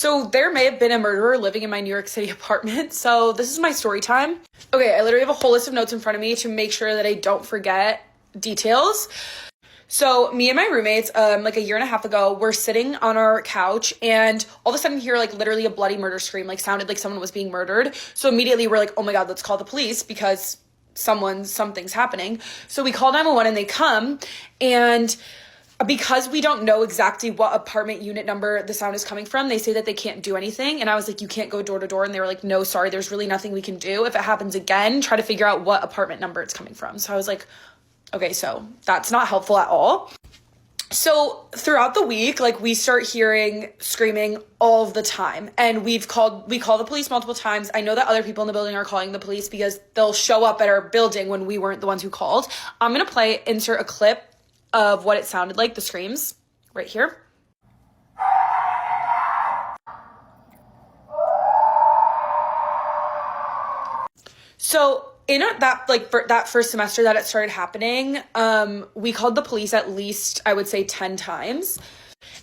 So there may have been a murderer living in my New York City apartment. So this is my story time. Okay, I literally have a whole list of notes in front of me to make sure that I don't forget details. So me and my roommates, like a year and a half ago, were sitting on our couch and all of a sudden hear like literally a bloody murder scream, like sounded like someone was being murdered. So immediately we're like, oh my God, let's call the police because something's happening. So we call 911 and they come, and because we don't know exactly what apartment unit number the sound is coming from, they say that they can't do anything. And I was like, you can't go door to door. And they were like, no, sorry, there's really nothing we can do. If it happens again, try to figure out what apartment number it's coming from. So I was like, okay, so that's not helpful at all. So throughout the week, like we start hearing screaming all the time, and we call the police multiple times. I know that other people in the building are calling the police because they'll show up at our building when we weren't the ones who called. I'm going to insert a clip of what it sounded like, the screams, right here. So in that first semester that it started happening, we called the police at least, I would say 10 times.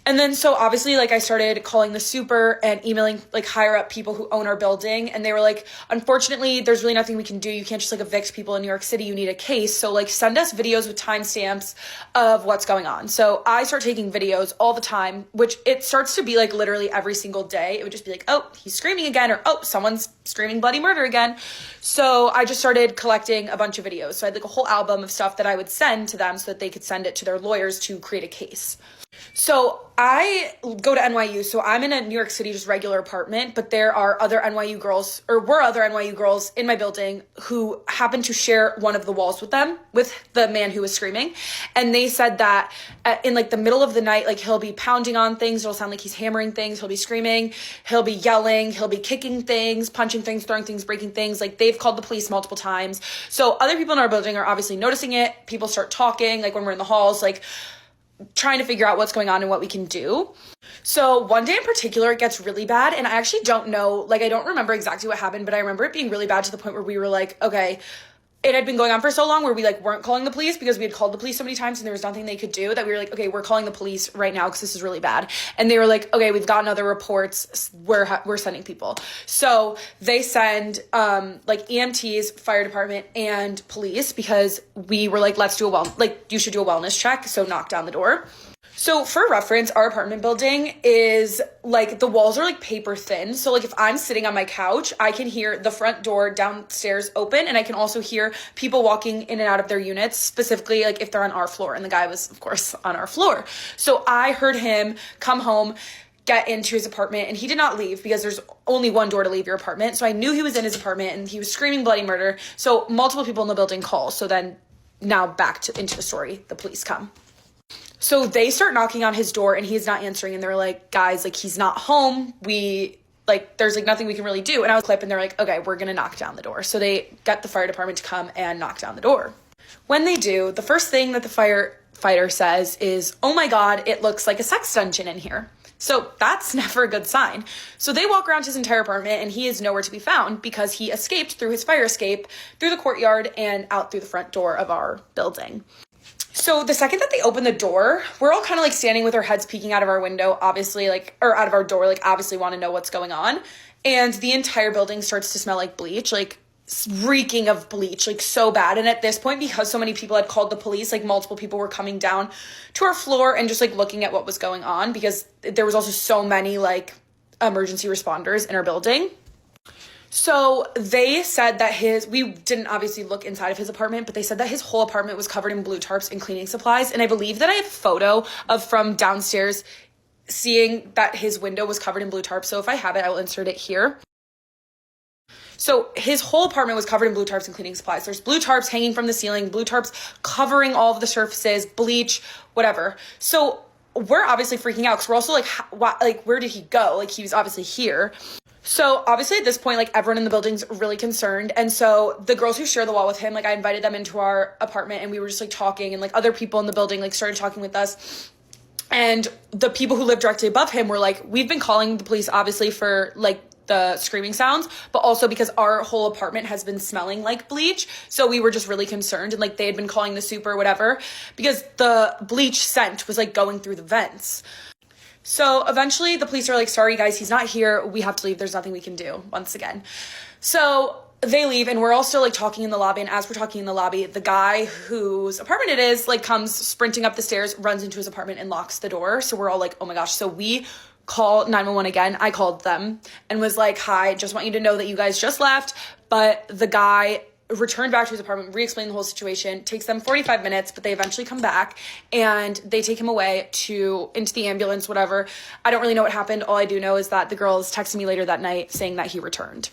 And then so obviously like I started calling the super and emailing like higher up people who own our building, and they were like, unfortunately, there's really nothing we can do. You can't just like evict people in New York City. You need a case. So like send us videos with timestamps of what's going on. So I start taking videos all the time, which it starts to be like literally every single day. It would just be like, oh, he's screaming again, or oh, someone's screaming bloody murder again. So I just started collecting a bunch of videos. So I had like a whole album of stuff that I would send to them so that they could send it to their lawyers to create a case. So I go to NYU, so I'm in a New York City, just regular apartment, but there are other NYU girls, or were other NYU girls in my building who happened to share one of the walls with them, with the man who was screaming. And they said that in like the middle of the night, like he'll be pounding on things. It'll sound like he's hammering things. He'll be screaming. He'll be yelling. He'll be kicking things, punching things, throwing things, breaking things. Like they've called the police multiple times. So other people in our building are obviously noticing it. People start talking, like when we're in the halls, like trying to figure out what's going on and what we can do. So one day in particular, it gets really bad. And I actually don't know, like, I don't remember exactly what happened, but I remember it being really bad to the point where we were like, okay, it had been going on for so long where we like weren't calling the police because we had called the police so many times and there was nothing they could do, that we were like, okay, we're calling the police right now because this is really bad. And they were like, okay, we've gotten other reports. We're sending people. So they send like EMTs, fire department, and police, because we were like, let's do you should do a wellness check. So knock down the door. So for reference, our apartment building is like, the walls are like paper thin. So like if I'm sitting on my couch, I can hear the front door downstairs open, and I can also hear people walking in and out of their units, specifically like if they're on our floor. And the guy was, of course, on our floor. So I heard him come home, get into his apartment, and he did not leave because there's only one door to leave your apartment. So I knew he was in his apartment and he was screaming bloody murder. So multiple people in the building call. So then now into the story, the police come. So they start knocking on his door and he's not answering. And they're like, guys, like he's not home. There's like nothing we can really do. And I was clipping, they're like, okay, we're going to knock down the door. So they got the fire department to come and knock down the door. When they do, the first thing that the firefighter says is, oh my God, it looks like a sex dungeon in here. So that's never a good sign. So they walk around his entire apartment and he is nowhere to be found because he escaped through his fire escape, through the courtyard, and out through the front door of our building. So the second that they open the door, we're all kind of like standing with our heads peeking out of our window, obviously, or out of our door, like obviously want to know what's going on. And the entire building starts to smell like bleach, like reeking of bleach, like so bad. And at this point, because so many people had called the police, like multiple people were coming down to our floor and just like looking at what was going on, because there was also so many like emergency responders in our building. So they said that we didn't obviously look inside of his apartment, but they said that his whole apartment was covered in blue tarps and cleaning supplies. And I believe that I have a photo from downstairs seeing that his window was covered in blue tarps. So if I have it, I will insert it here. So his whole apartment was covered in blue tarps and cleaning supplies. There's blue tarps hanging from the ceiling, blue tarps covering all of the surfaces, bleach, whatever. So we're obviously freaking out because we're also like, where did he go? Like he was obviously here. So obviously at this point, like everyone in the building's really concerned. And so the girls who share the wall with him, like I invited them into our apartment and we were just like talking, and like other people in the building like started talking with us. And the people who live directly above him were like, we've been calling the police obviously for like the screaming sounds, but also because our whole apartment has been smelling like bleach. So we were just really concerned, and like they had been calling the super or whatever because the bleach scent was like going through the vents. So eventually the police are like, sorry guys, he's not here. We have to leave. There's nothing we can do once again. So they leave and we're all still like talking in the lobby. And as we're talking in the lobby, the guy whose apartment it is like comes sprinting up the stairs, runs into his apartment and locks the door. So we're all like, oh my gosh. So we call 911 again. I called them and was like, hi, just want you to know that you guys just left. But the guy returned back to his apartment, re-explained the whole situation. Takes them 45 minutes, but they eventually come back and they take him away into the ambulance, whatever. I don't really know what happened. All I do know is that the girls texted me later that night saying that he returned.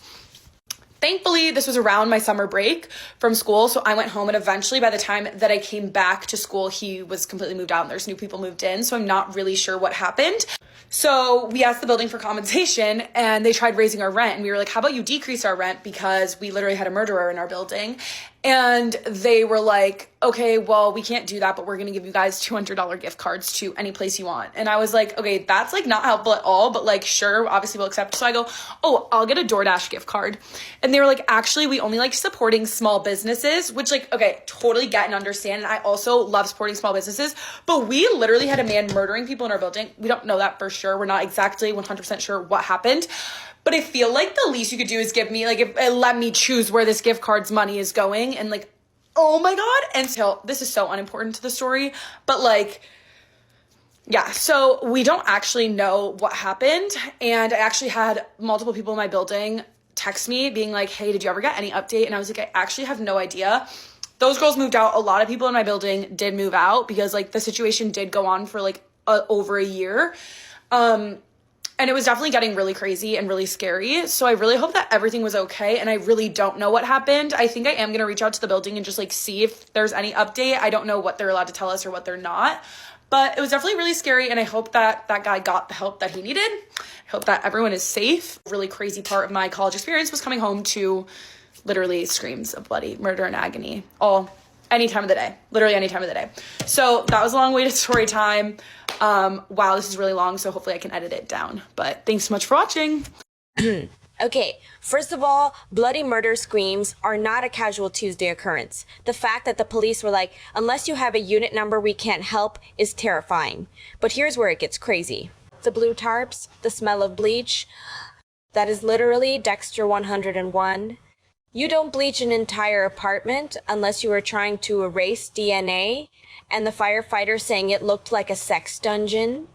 Thankfully, this was around my summer break from school, so I went home, and eventually by the time that I came back to school, he was completely moved out and there's new people moved in, so I'm not really sure what happened. So we asked the building for compensation and they tried raising our rent, and we were like, how about you decrease our rent because we literally had a murderer in our building? And they were like, okay, well, we can't do that, but we're going to give you guys $200 gift cards to any place you want. And I was like, okay, that's like not helpful at all, but like, sure, obviously we'll accept. So I go, oh, I'll get a DoorDash gift card. And they were like, actually, we only like supporting small businesses, which like, okay, totally get and understand. And I also love supporting small businesses, but we literally had a man murdering people in our building. We don't know that for sure. We're not exactly 100% sure what happened. But I feel like the least you could do is give me, like, let me choose where this gift card's money is going. And like, oh my God. And so this is so unimportant to the story, but like, yeah, so we don't actually know what happened. And I actually had multiple people in my building text me being like, hey, did you ever get any update? And I was like, I actually have no idea. Those girls moved out. A lot of people in my building did move out because like the situation did go on for like over a year. And it was definitely getting really crazy and really scary. So I really hope that everything was okay. And I really don't know what happened. I think I am going to reach out to the building and just like see if there's any update. I don't know what they're allowed to tell us or what they're not. But it was definitely really scary. And I hope that that guy got the help that he needed. I hope that everyone is safe. A really crazy part of my college experience was coming home to literally screams of bloody murder and agony. Any time of the day, literally any time of the day. So that was a long way to story time. Wow, this is really long, so hopefully I can edit it down. But thanks so much for watching. Okay, first of all, bloody murder screams are not a casual Tuesday occurrence. The fact that the police were like, unless you have a unit number, we can't help, is terrifying. But here's where it gets crazy. The blue tarps, the smell of bleach, that is literally Dexter 101. You don't bleach an entire apartment unless you are trying to erase DNA, and the firefighter saying it looked like a sex dungeon.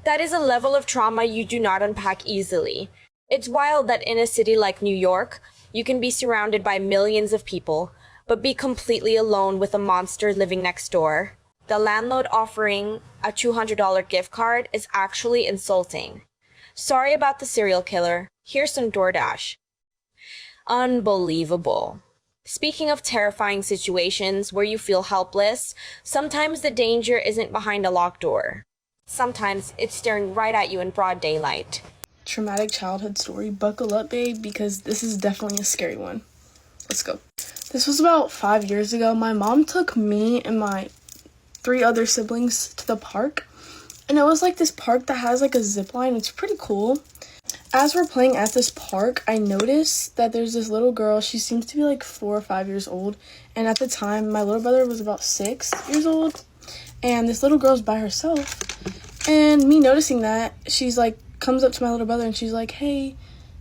That is a level of trauma you do not unpack easily. It's wild that in a city like New York, you can be surrounded by millions of people, but be completely alone with a monster living next door. The landlord offering a $200 gift card is actually insulting. Sorry about the serial killer. Here's some DoorDash. Unbelievable. Speaking of terrifying situations where you feel helpless, sometimes the danger isn't behind a locked door. Sometimes it's staring right at you in broad daylight. Traumatic childhood story. Buckle up, babe, because this is definitely a scary one. Let's go. This was about 5 years ago. My mom took me and my 3 other siblings to the park. And it was like this park that has like a zip line. It's pretty cool. As we're playing at this park, I noticed that there's this little girl. She seems to be like 4 or 5 years old. And at the time, my little brother was about 6 years old. And this little girl's by herself. And me noticing that, she's like, comes up to my little brother and she's like, hey,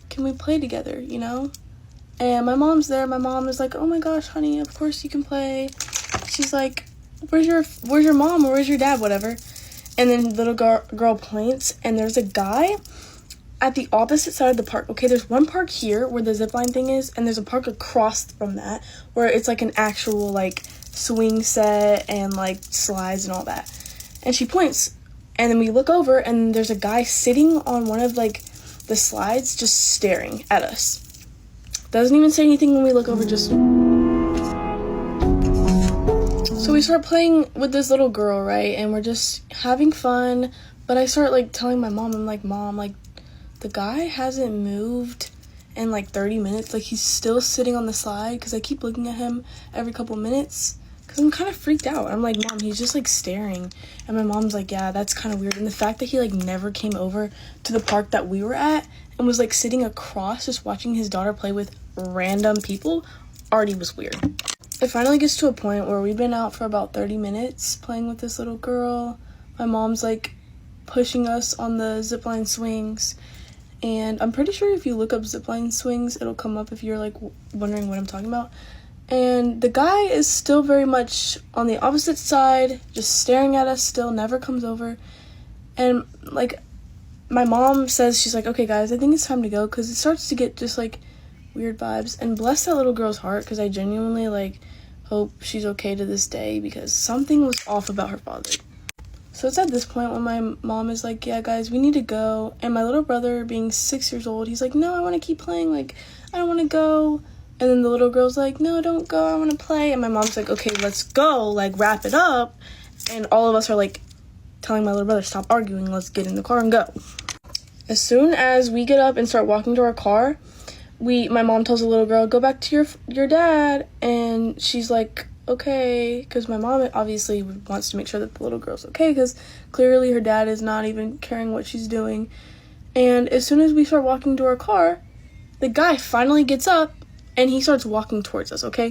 can we play together, you know? And my mom's there. My mom is like, oh my gosh, honey, of course you can play. She's like, where's your mom or where's your dad, whatever. And then the little girl points, and there's a guy at the opposite side of the park. Okay, there's one park here where the zipline thing is, and there's a park across from that where it's like an actual like swing set and like slides and all that. And she points, and then we look over, and there's a guy sitting on one of like the slides just staring at us. Doesn't even say anything when we look over, just... So we start playing with this little girl, right? And we're just having fun. But I start like telling my mom, I'm like, Mom, like, the guy hasn't moved in like 30 minutes. Like, he's still sitting on the slide, because I keep looking at him every couple minutes. Because I'm kind of freaked out. I'm like, Mom, he's just like staring. And my mom's like, yeah, that's kind of weird. And the fact that he like never came over to the park that we were at and was like sitting across just watching his daughter play with random people already was weird. It finally gets to a point where we've been out for about 30 minutes playing with this little girl. My mom's like pushing us on the zipline swings. And I'm pretty sure if you look up zipline swings, it'll come up if you're like wondering what I'm talking about. And the guy is still very much on the opposite side, just staring at us still, never comes over. And like my mom says, she's like, okay guys, I think it's time to go, because it starts to get just like weird vibes. And bless that little girl's heart, because I genuinely like hope she's okay to this day, because something was off about her father. So it's at this point when my mom is like, yeah guys, we need to go. And my little brother, being 6 years old, he's like, no, I want to keep playing, like I don't want to go. And then the little girl's like, no, don't go, I want to play. And my mom's like, okay, let's go, like wrap it up. And all of us are like telling my little brother, stop arguing, let's get in the car and go. As soon as we get up and start walking to our car, my mom tells the little girl, go back to your dad. And she's like, okay, because my mom obviously wants to make sure that the little girl's okay, because clearly her dad is not even caring what she's doing. And as soon as we start walking to our car, the guy finally gets up and he starts walking towards us, okay?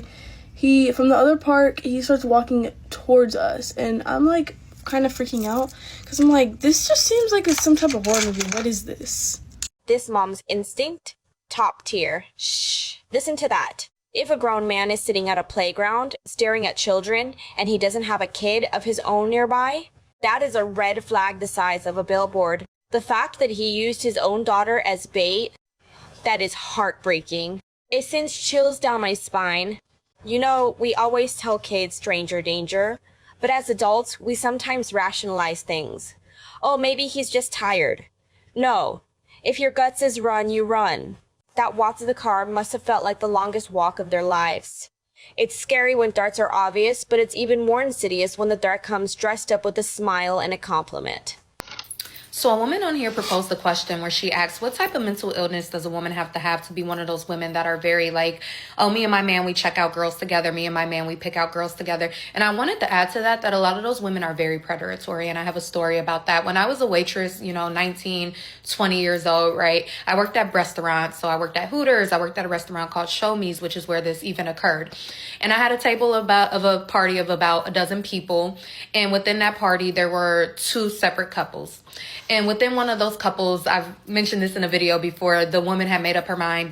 From the other park, he starts walking towards us, and I'm like kind of freaking out, because I'm like, this just seems like it's some type of horror movie. What is this? This mom's instinct, top tier. Shh. Listen to that. If a grown man is sitting at a playground staring at children and he doesn't have a kid of his own nearby, that is a red flag the size of a billboard. The fact that he used his own daughter as bait, that is heartbreaking. It sends chills down my spine. You know, we always tell kids stranger danger, but as adults, we sometimes rationalize things. Oh, maybe he's just tired. No, if your gut says run, you run. That walk to the car must have felt like the longest walk of their lives. It's scary when darts are obvious, but it's even more insidious when the dart comes dressed up with a smile and a compliment. So a woman on here proposed the question where she asks, what type of mental illness does a woman have to be one of those women that are very like, oh, me and my man, we check out girls together. Me and my man, we pick out girls together. And I wanted to add to that a lot of those women are very predatory. And I have a story about that. When I was a waitress, 19, 20 years old, right? I worked at restaurants. So I worked at Hooters. I worked at a restaurant called Show Me's, which is where this event occurred. And I had a table of a party of about a dozen people. And within that party, there were 2 separate couples. And within one of those couples, I've mentioned this in a video before, the woman had made up her mind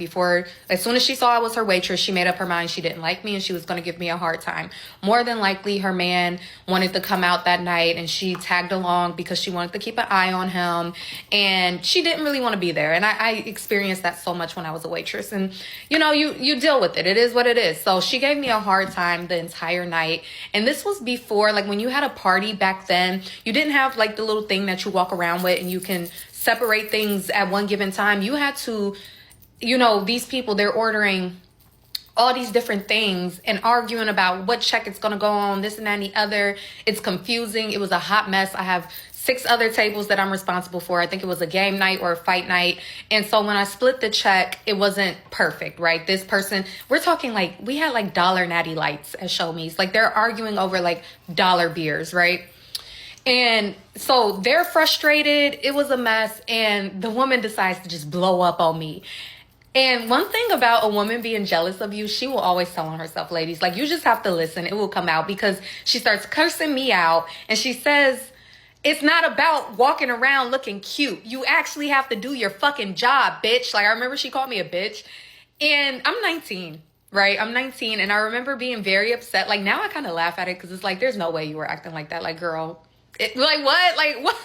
as soon as she saw I was her waitress, she made up her mind she didn't like me and she was going to give me a hard time. More than likely, her man wanted to come out that night and she tagged along because she wanted to keep an eye on him. And she didn't really want to be there. And I experienced that so much when I was a waitress. And, you deal with it. It is what it is. So she gave me a hard time the entire night. And this was before, like when you had a party back then, you didn't have like the little thing that you walk around with and you can separate things at one given time. You had to, these people, they're ordering all these different things and arguing about what check it's going to go on, this and that and the other. It's confusing. It was a hot mess. I have 6 other tables that I'm responsible for. I think it was a game night or a fight night. And so when I split the check, it wasn't perfect, right? This person, we're talking like, we had like dollar natty lights at Show Me's. Like they're arguing over like dollar beers, right? And so they're frustrated. It was a mess. And the woman decides to just blow up on me. And one thing about a woman being jealous of you, she will always tell on herself, ladies. Like, you just have to listen. It will come out because she starts cursing me out. And she says, it's not about walking around looking cute. You actually have to do your fucking job, bitch. Like, I remember she called me a bitch. And I'm 19, right? I'm 19. And I remember being very upset. Like, now I kind of laugh at it because it's like, there's no way you were acting like that. Like, girl. Like what?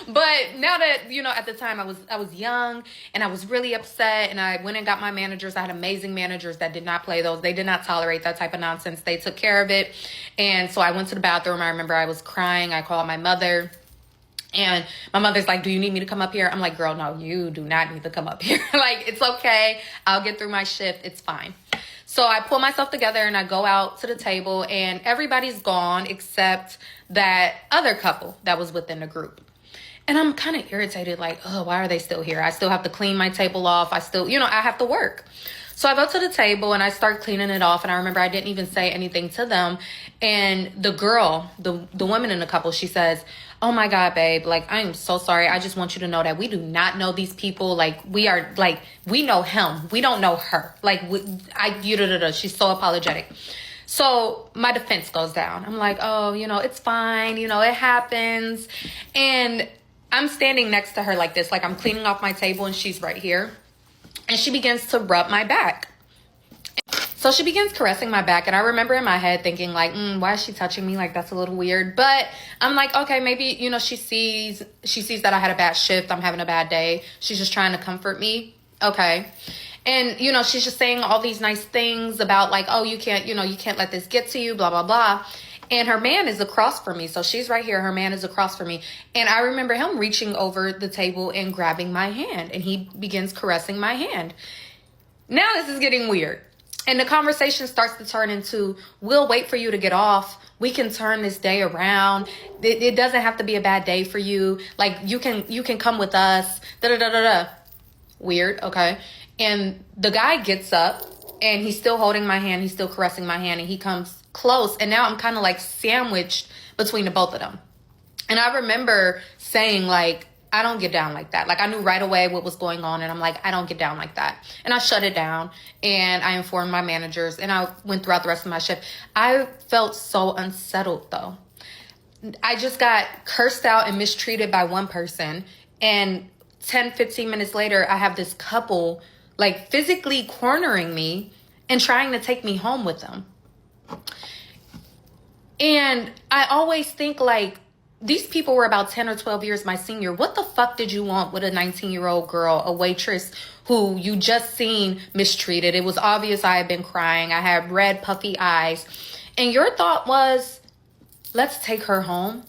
But now that, at the time I was young and I was really upset and I went and got my managers. I had amazing managers that did not play those. They did not tolerate that type of nonsense. They took care of it. And so I went to the bathroom. I remember I was crying. I called my mother. And my mother's like, do you need me to come up here? I'm like, girl, no, you do not need to come up here. Like, it's okay. I'll get through my shift. It's fine. So I pull myself together and I go out to the table and everybody's gone except that other couple that was within the group. And I'm kind of irritated, like, oh, why are they still here? I still have to clean my table off. I still, I have to work. So I go to the table and I start cleaning it off. And I remember I didn't even say anything to them. And the girl, the woman in the couple, she says, oh my God, babe, like, I am so sorry. I just want you to know that we do not know these people. Like, we know him. We don't know her. Like, she's so apologetic. So my defense goes down. I'm like, oh, it's fine. It happens. And I'm standing next to her like this, like I'm cleaning off my table and she's right here. And she begins to rub my back. So she begins caressing my back, and I remember in my head thinking like, why is she touching me? Like, that's a little weird. But I'm like, okay, maybe, you know, she sees that I had a bad shift. I'm having a bad day. She's just trying to comfort me. Okay. And, you know, she's just saying all these nice things about like, oh, you can't let this get to you, blah, blah, blah. And her man is across from me. So she's right here. Her man is across from me. And I remember him reaching over the table and grabbing my hand, and he begins caressing my hand. Now this is getting weird. And the conversation starts to turn into, we'll wait for you to get off. We can turn this day around. It doesn't have to be a bad day for you. Like, you can come with us. Da-da-da-da-da. Weird, okay. And the guy gets up, and he's still holding my hand. He's still caressing my hand, and he comes close. And now I'm kind of like sandwiched between the both of them. And I remember saying like, I don't get down like that. Like, I knew right away what was going on, and I'm like, I don't get down like that. And I shut it down, and I informed my managers, and I went throughout the rest of my shift. I felt so unsettled, though. I just got cursed out and mistreated by one person, and 10, 15 minutes later, I have this couple, like, physically cornering me and trying to take me home with them. And I always think, like, these people were about 10 or 12 years my senior. What the fuck did you want with a 19-year-old girl, a waitress who you just seen mistreated? It was obvious I had been crying. I had red, puffy eyes. And your thought was, let's take her home?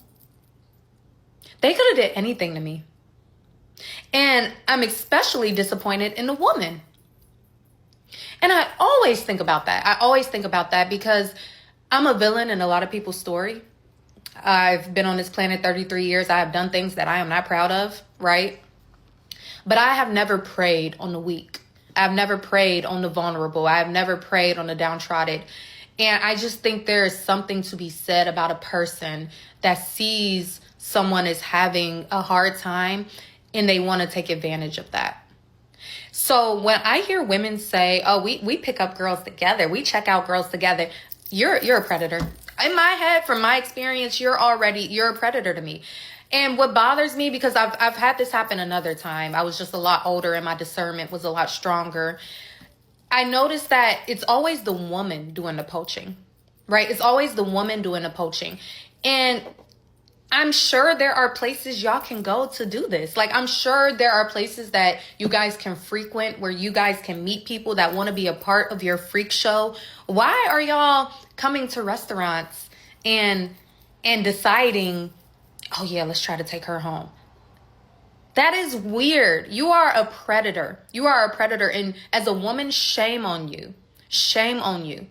They could have did anything to me. And I'm especially disappointed in the woman. And I always think about that. I always think about that because I'm a villain in a lot of people's story. I've been on this planet 33 years. I have done things that I am not proud of, right? But I have never preyed on the weak. I've never preyed on the vulnerable. I have never preyed on the downtrodden. And I just think there is something to be said about a person that sees someone as having a hard time and they want to take advantage of that. So when I hear women say, oh, we pick up girls together, we check out girls together, you're a predator. In my head, from my experience, you're a predator to me. And what bothers me, because I've had this happen another time. I was just a lot older and my discernment was a lot stronger. I noticed that it's always the woman doing the poaching, right? It's always the woman doing the poaching. And I'm sure there are places y'all can go to do this. Like, I'm sure there are places that you guys can frequent where you guys can meet people that want to be a part of your freak show. Why are y'all coming to restaurants and deciding, oh yeah, let's try to take her home? That is weird. You are a predator. You are a predator. And as a woman, shame on you. Shame on you.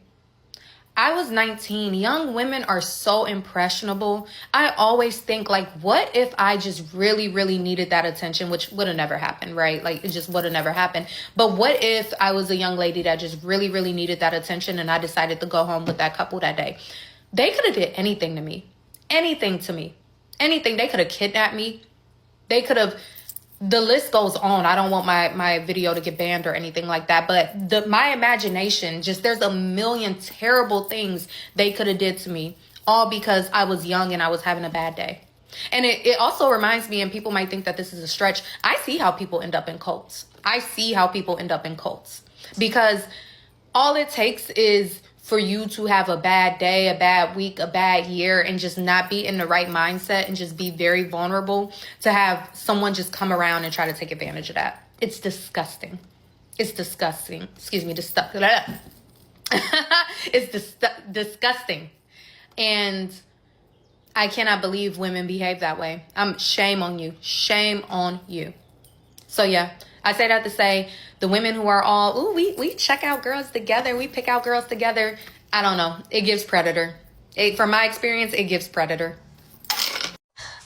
I was 19. Young women are so impressionable. I always think, like, what if I just really, really needed that attention, which would have never happened, right? Like, it just would have never happened. But what if I was a young lady that just really, really needed that attention and I decided to go home with that couple that day? They could have did anything to me. Anything to me. Anything. They could have kidnapped me. They could have... The list goes on. I don't want my video to get banned or anything like that. But my imagination, just there's a million terrible things they could have did to me, all because I was young and I was having a bad day. And it also reminds me, and people might think that this is a stretch, I see how people end up in cults. I see how people end up in cults. Because all it takes is for you to have a bad day, a bad week, a bad year, and just not be in the right mindset and just be very vulnerable to have someone just come around and try to take advantage of that. It's disgusting. It's disgusting. Excuse me. It's disgusting. And I cannot believe women behave that way. Shame on you. Shame on you. So yeah, I say that to say the women who are all, ooh, we check out girls together. We pick out girls together. I don't know. It gives predator. From my experience, it gives predator.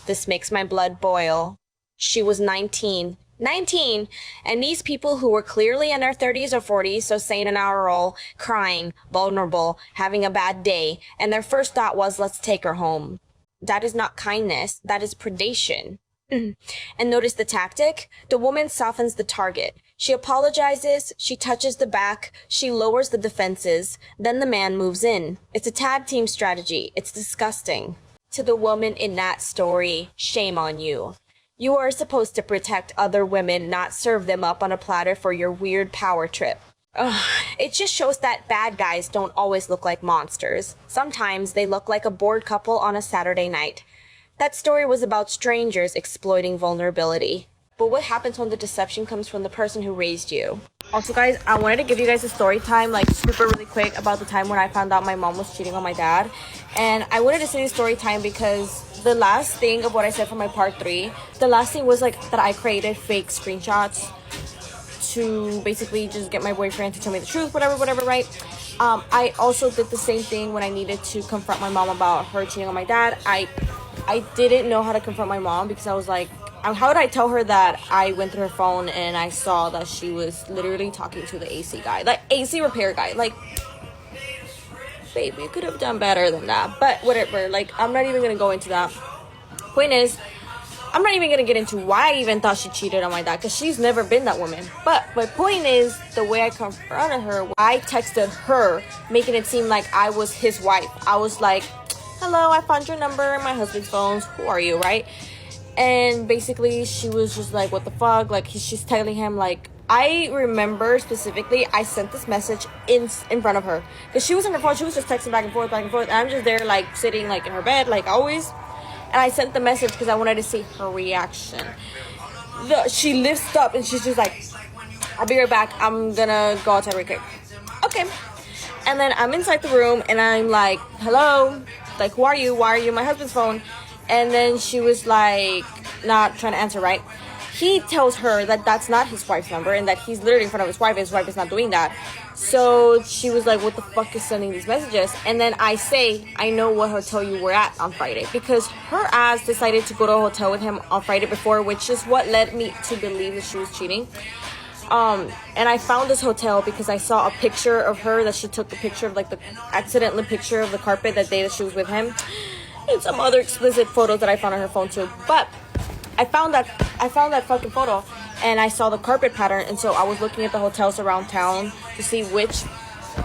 This makes my blood boil. She was 19. 19! And these people who were clearly in their 30s or 40s, so sane in our role, crying, vulnerable, having a bad day, and their first thought was, let's take her home. That is not kindness. That is predation. And notice the tactic. The woman softens the target. She apologizes, she touches the back, she lowers the defenses, then the man moves in. It's a tag team strategy. It's disgusting. To the woman in that story, shame on you. You are supposed to protect other women, not serve them up on a platter for your weird power trip. Ugh. It just shows that bad guys don't always look like monsters. Sometimes they look like a bored couple on a Saturday night. That story was about strangers exploiting vulnerability. But what happens when the deception comes from the person who raised you? Also, guys, I wanted to give you guys a story time, like super really quick, about the time when I found out my mom was cheating on my dad. And I wanted to say the story time because the last thing of what I said for my part 3, the last thing was like that I created fake screenshots to basically just get my boyfriend to tell me the truth, whatever, right? I also did the same thing when I needed to confront my mom about her cheating on my dad. I didn't know how to confront my mom because I was like, how would I tell her that I went through her phone and I saw that she was literally talking to the AC guy, like AC repair guy? Like, babe, you could have done better than that. But whatever, like, I'm not even gonna go into that. Point is, I'm not even gonna get into why I even thought she cheated on my dad, because she's never been that woman. But my point is, the way I confronted her, I texted her, making it seem like I was his wife. I was like, hello, I found your number in my husband's phone. Who are you, right? And basically, she was just like, what the fuck? Like, she's telling him, like, I remember specifically, I sent this message in front of her. Because she was on her phone, she was just texting back and forth. And I'm just there, like, sitting, like, in her bed, like always. And I sent the message because I wanted to see her reaction. She lifts up and she's just like, I'll be right back. I'm gonna go outside real quick. Okay. And then I'm inside the room and I'm like, hello? Like, who are you? Why are you on my husband's phone? And then she was like, not trying to answer, right? He tells her that that's not his wife's number and that he's literally in front of his wife and his wife is not doing that. So she was like, what the fuck is sending these messages? And then I say, I know what hotel you were at on Friday, because her ass decided to go to a hotel with him on Friday before, which is what led me to believe that she was cheating. And I found this hotel because I saw a picture of her that she took a picture of, like, the accidental picture of the carpet that day that she was with him. And some other explicit photos that I found on her phone too. But I found that fucking photo and I saw the carpet pattern, and so I was looking at the hotels around town to see which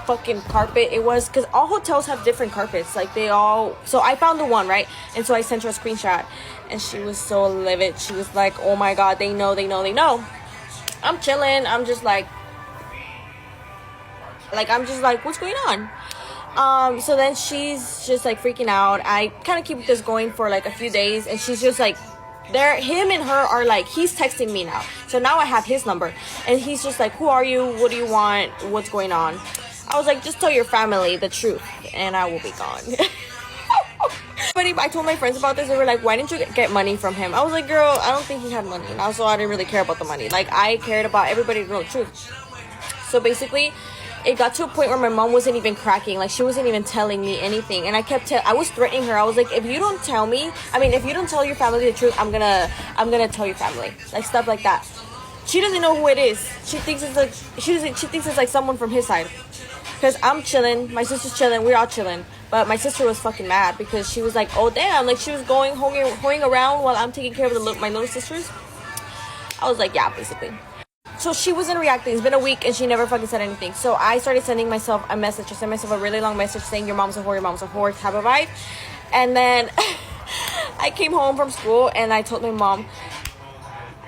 fucking carpet it was, because all hotels have different carpets, like they all. So I found the one, right? And so I sent her a screenshot and she was so livid. She was like, oh my god, they know. I'm chilling, I'm just like what's going on? So then she's just like freaking out. I kind of keep this going for like a few days, and she's just like, him and her are like, he's texting me now. So now I have his number, and he's just like, who are you? What do you want? What's going on? I was like, just tell your family the truth, and I will be gone. But I told my friends about this. They were like, why didn't you get money from him? I was like, girl, I don't think he had money. And also, I didn't really care about the money. Like, I cared about everybody to know the truth. So basically, it got to a point where my mom wasn't even cracking. Like, she wasn't even telling me anything. And I was threatening her. I was like, if you don't tell your family the truth, I'm gonna tell your family. Like, stuff like that. She doesn't know who it is. She thinks it's like someone from his side. Because I'm chilling, my sister's chilling, we're all chilling. But my sister was fucking mad because she was like, oh damn, like she was hoeing around while I'm taking care of my little sisters. I was like, yeah, basically. So she wasn't reacting. It's been a week and she never fucking said anything. So I started sending myself a message. I sent myself a really long message saying, your mom's a whore, type of vibe. And then I came home from school and I told my mom,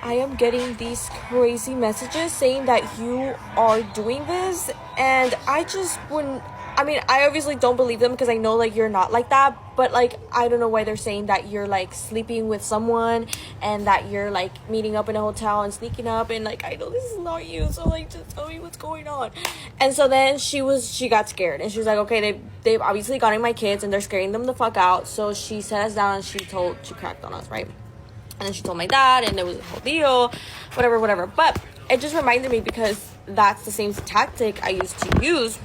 I am getting these crazy messages saying that you are doing this, and I just wouldn't. I mean, I obviously don't believe them because I know, like, you're not like that, but, like, I don't know why they're saying that you're, like, sleeping with someone and that you're, like, meeting up in a hotel and sneaking up, and, like, I know this is not you, so, like, just tell me what's going on. And so then she got scared, and she was like, okay, they've obviously gotten my kids, and they're scaring them the fuck out, so she sat us down and she cracked on us, right? And then she told my dad, and it was a whole deal, whatever. But it just reminded me, because that's the same tactic I used to use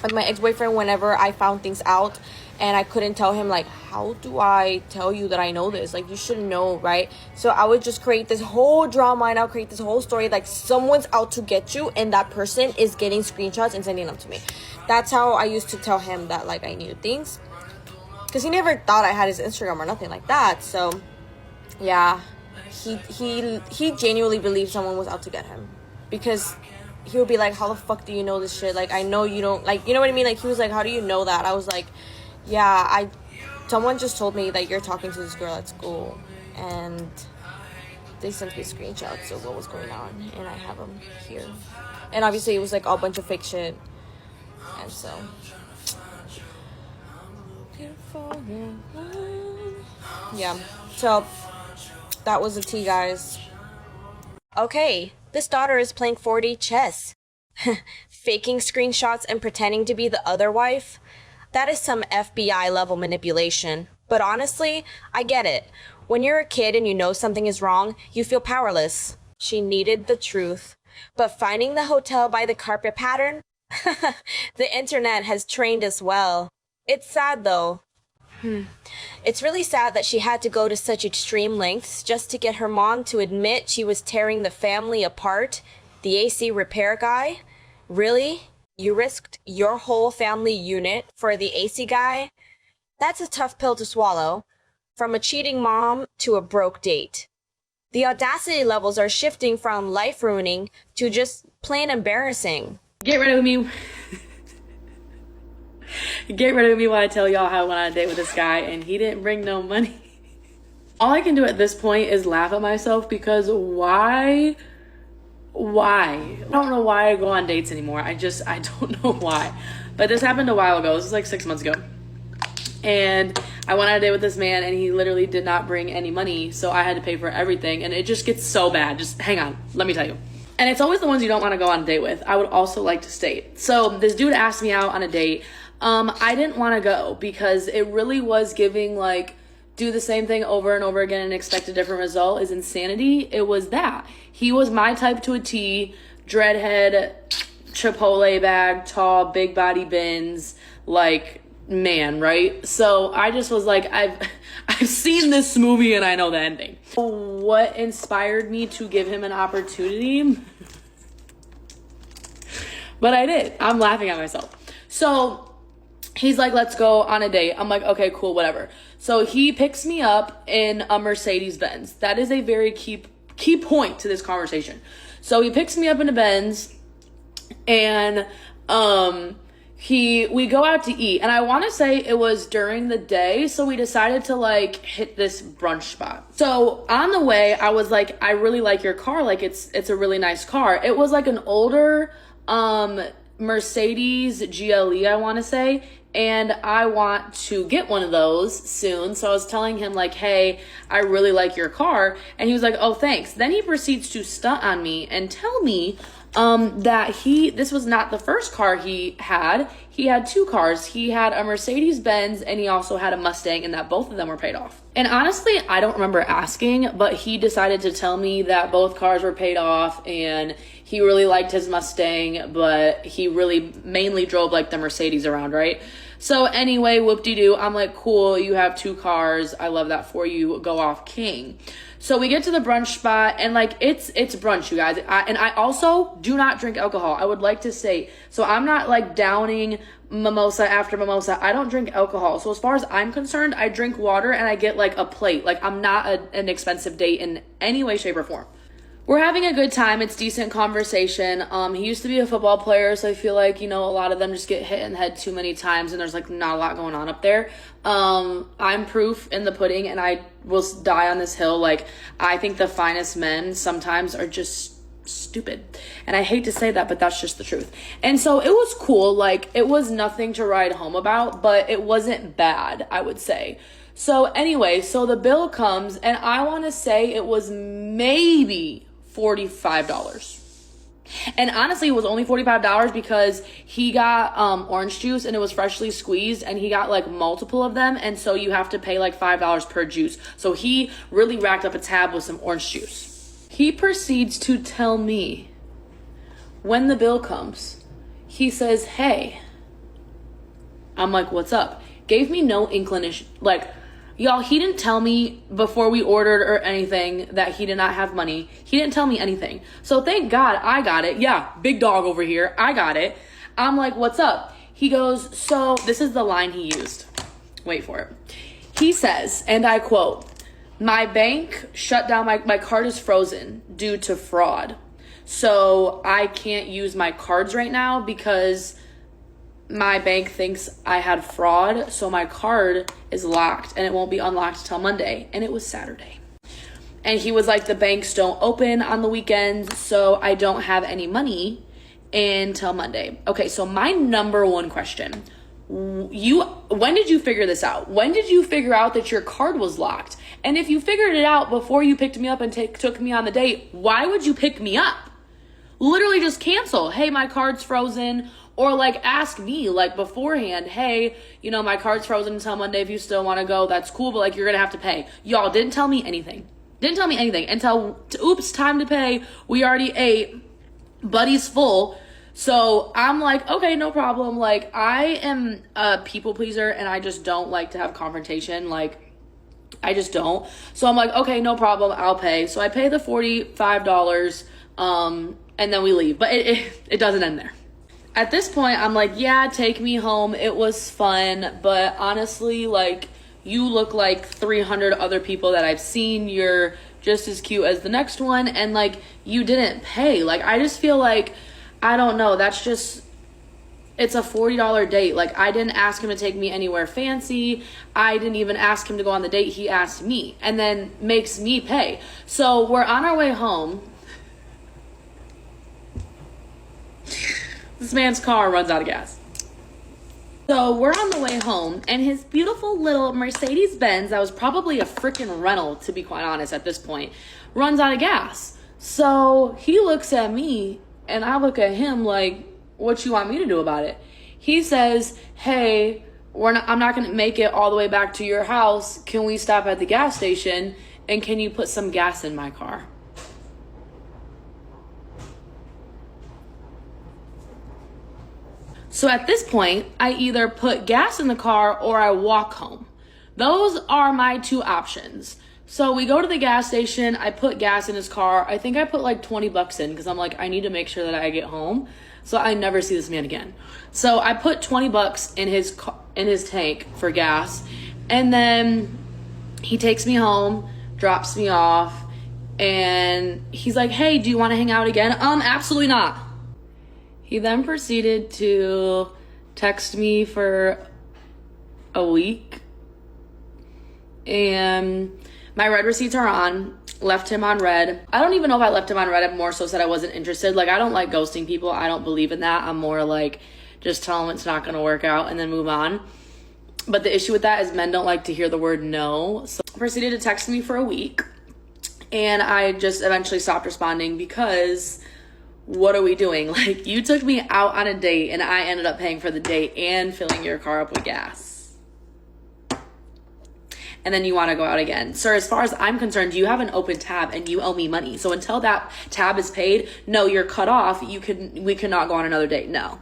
with my ex-boyfriend whenever I found things out and I couldn't tell him, like, how do I tell you that I know this? Like, you should know, right? So I would just create this whole drama, and I'll create this whole story like someone's out to get you and that person is getting screenshots and sending them to me. That's how I used to tell him that, like, I knew things, because he never thought I had his Instagram or nothing like that. So yeah, he genuinely believed someone was out to get him, because he would be like, how the fuck do you know this shit? Like, I know you don't, like, you know what I mean? Like, he was like, how do you know that? I was like, yeah, someone just told me that you're talking to this girl at school, and they sent me screenshots of what was going on, and I have them here. And obviously, it was like all bunch of fake shit, and so. Yeah, so that was the tea, guys. Okay, this daughter is playing 4D chess. Faking screenshots and pretending to be the other wife? That is some FBI level manipulation. But honestly, I get it. When you're a kid and you know something is wrong, you feel powerless. She needed the truth. But finding the hotel by the carpet pattern? The internet has trained us well. It's sad though. It's really sad that she had to go to such extreme lengths just to get her mom to admit she was tearing the family apart. The AC repair guy? Really? You risked your whole family unit for the AC guy? That's a tough pill to swallow. From a cheating mom to a broke date. The audacity levels are shifting from life-ruining to just plain embarrassing. Get rid of me. Get rid of me while I tell y'all how I went on a date with this guy and he didn't bring no money. All I can do at this point is laugh at myself because why? I don't know why I go on dates anymore. I don't know why. But this happened a while ago. This was like 6 months ago. And I went on a date with this man and he literally did not bring any money. So I had to pay for everything. And it just gets so bad. Just hang on. Let me tell you. And it's always the ones you don't want to go on a date with. I would also like to state. So this dude asked me out on a date. I didn't want to go because it really was giving like do the same thing over and over again and expect a different result is insanity. It was that. He was my type to a T, dreadhead, Chipotle bag, tall, big body bins, like man, right? So I just was like, I've seen this movie and I know the ending. What inspired me to give him an opportunity? But I did. I'm laughing at myself. So he's like, let's go on a date. I'm like, okay, cool, whatever. So he picks me up in a Mercedes Benz. That is a very key point to this conversation. So he picks me up in a Benz and we go out to eat. And I want to say it was during the day. So we decided to like hit this brunch spot. So on the way, I was like, I really like your car. Like it's a really nice car. It was like an older Mercedes GLE, I want to say. And I want to get one of those soon. So I was telling him like, hey, I really like your car. And he was like, oh, thanks. Then he proceeds to stunt on me and tell me that this was not the first car he had. He had two cars. He had a Mercedes Benz and he also had a Mustang, and that both of them were paid off. And honestly, I don't remember asking, but he decided to tell me that both cars were paid off and he really liked his Mustang, but he really mainly drove like the Mercedes around, right? So anyway, whoop-de-doo, I'm like, cool, you have two cars. I love that for you. Go off, king. So we get to the brunch spot and like it's brunch, you guys. And I also do not drink alcohol. I would like to say, so I'm not like downing mimosa after mimosa. I don't drink alcohol. So as far as I'm concerned, I drink water and I get like a plate. Like I'm not an expensive date in any way, shape, or form. We're having a good time. It's decent conversation. He used to be a football player, so I feel like, you know, a lot of them just get hit in the head too many times and there's like not a lot going on up there. I'm proof in the pudding and I will die on this hill. Like, I think the finest men sometimes are just stupid. And I hate to say that, but that's just the truth. And so it was cool. Like, it was nothing to write home about, but it wasn't bad, I would say. So anyway, so the bill comes and I want to say it was maybe $45. And honestly, it was only $45 because he got orange juice and it was freshly squeezed and he got like multiple of them. And so you have to pay like $5 per juice. So he really racked up a tab with some orange juice. He proceeds to tell me when the bill comes, he says, hey, I'm like, what's up? Gave me no inclination. Like, y'all, he didn't tell me before we ordered or anything that he did not have money. He didn't tell me anything. So thank God I got it. Yeah, big dog over here. I got it. I'm like, what's up? He goes, so this is the line he used. Wait for it. He says, and I quote, my bank shut down, my card is frozen due to fraud. So I can't use my cards right now because my bank thinks I had fraud, so my card is locked and it won't be unlocked till Monday. And it was Saturday. And he was like, the banks don't open on the weekends, so I don't have any money until Monday. Okay, so my number one question, when did you figure this out? When did you figure out that your card was locked? And if you figured it out before you picked me up and took me on the date, why would you pick me up? Literally just cancel. Hey, my card's frozen. Or like ask me like beforehand, hey, you know, my card's frozen until Monday. If you still want to go, that's cool, but like you're going to have to pay. Y'all didn't tell me anything. Didn't tell me anything until, oops, time to pay. We already ate. Buddy's full. So I'm like, okay, no problem. Like, I am a people pleaser and I just don't like to have confrontation. Like, I just don't. So I'm like, okay, no problem. I'll pay. So I pay the $45 and then we leave. But it doesn't end there. At this point, I'm like, yeah, take me home. It was fun. But honestly, like, you look like 300 other people that I've seen. You're just as cute as the next one. And, like, you didn't pay. Like, I just feel like, I don't know. That's just, it's a $40 date. Like, I didn't ask him to take me anywhere fancy. I didn't even ask him to go on the date. He asked me and then makes me pay. So we're on our way home. This man's car runs out of gas. So we're on the way home, and his beautiful little Mercedes-Benz, that was probably a freaking rental, to be quite honest, at this point, runs out of gas. So he looks at me, and I look at him like, what you want me to do about it? He says, hey, I'm not going to make it all the way back to your house. Can we stop at the gas station, and can you put some gas in my car? So at this point, I either put gas in the car or I walk home. Those are my two options. So we go to the gas station. I put gas in his car. I think I put like $20 in because I'm like, I need to make sure that I get home so I never see this man again. So I put $20 in his tank for gas. And then he takes me home, drops me off, and he's like, hey, do you want to hang out again? Absolutely not. He then proceeded to text me for a week, and my red receipts are on. Left him on red. I don't even know if I left him on red. I more so said I wasn't interested. Like, I don't like ghosting people. I don't believe in that. I'm more like, just tell them it's not going to work out and then move on. But the issue with that is men don't like to hear the word no. So he proceeded to text me for a week, and I just eventually stopped responding because what are we doing? Like, you took me out on a date and I ended up paying for the date and filling your car up with gas. And then you want to go out again. Sir, as far as I'm concerned, you have an open tab and you owe me money. So until that tab is paid, no, you're cut off. We cannot go on another date. No.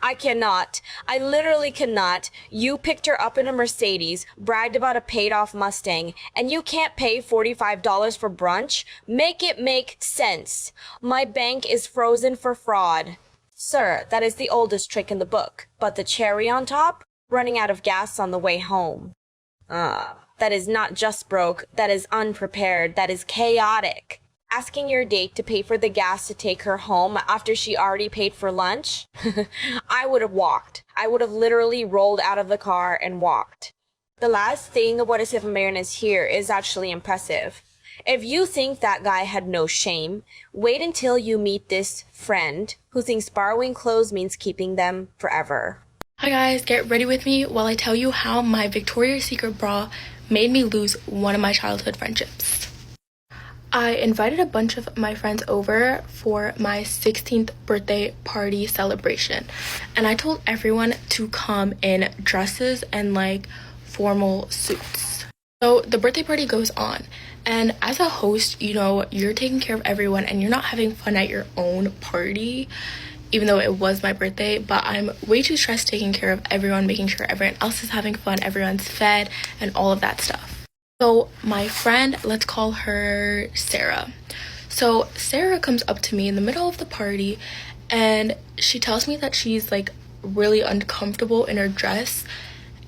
I cannot. I literally cannot. You picked her up in a Mercedes, bragged about a paid-off Mustang, and you can't pay $45 for brunch? Make it make sense. My bank is frozen for fraud. Sir, that is the oldest trick in the book. But the cherry on top? Running out of gas on the way home. That is not just broke. That is unprepared. That is chaotic. Asking your date to pay for the gas to take her home after she already paid for lunch? I would have walked. I would have literally rolled out of the car and walked. The last thing What If Marion is here is actually impressive. If you think that guy had no shame, wait until you meet this friend who thinks borrowing clothes means keeping them forever. Hi guys, get ready with me while I tell you how my Victoria's Secret bra made me lose one of my childhood friendships. I invited a bunch of my friends over for my 16th birthday party celebration, and I told everyone to come in dresses and like formal suits. So the birthday party goes on, and as a host, you know, you're taking care of everyone and you're not having fun at your own party, even though it was my birthday, but I'm way too stressed taking care of everyone, making sure everyone else is having fun, everyone's fed, and all of that stuff. So my friend, let's call her Sarah. So Sarah comes up to me in the middle of the party and she tells me that she's like really uncomfortable in her dress,